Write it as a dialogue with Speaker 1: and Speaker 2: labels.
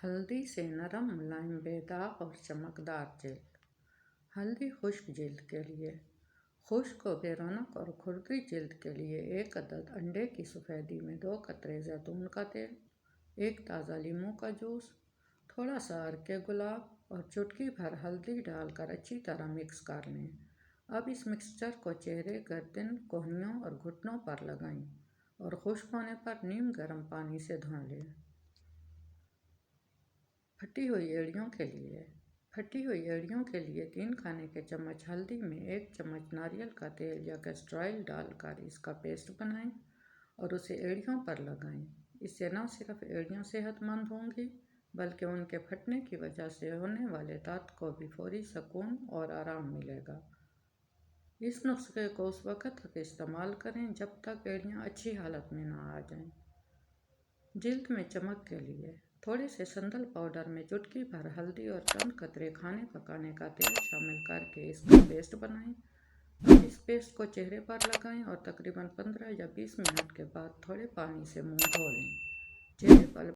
Speaker 1: हल्दी से नरम मुलायम बेदाग और चमकदार जल्द। हल्दी खुश्क जल्द के लिए। खुश्क व बेरौनक और खुरदरी जल्द के लिए 1 अदद अंडे की सफ़ेदी में 2 कतरे जैतून का तेल, 1 ताज़ा लीमू का जूस, थोड़ा सा अर्के गुलाब और चुटकी भर हल्दी डालकर अच्छी तरह मिक्स कर लें। अब इस मिक्सचर को चेहरे, गर्दन, कोहनियों और घुटनों पर लगाएं और खुश्क होने पर नीम गर्म पानी से धो लें। फटी हुई एड़ियों के लिए। फटी हुई एड़ियों के लिए 3 खाने के चम्मच हल्दी में 1 चम्मच नारियल का तेल या कैस्टर ऑयल डालकर इसका पेस्ट बनाएं और उसे एड़ियों पर लगाएं। इससे न सिर्फ एड़ियाँ सेहतमंद होंगी बल्कि उनके फटने की वजह से होने वाले दर्द को भी फौरी सुकून और आराम मिलेगा। इस नुस्खे को उस वक़्त तक इस्तेमाल करें जब तक एड़ियाँ अच्छी हालत में ना आ जाएं। जिल्द में चमक के लिए थोड़े से संदल पाउडर में चुटकी भर हल्दी और चंद कतरे खाने पकाने का तेल शामिल करके इसका पेस्ट बनाएं। अब इस पेस्ट को चेहरे पर लगाएं और तकरीबन 15 या 20 मिनट के बाद थोड़े पानी से मुंह धो लें। चेहरे पर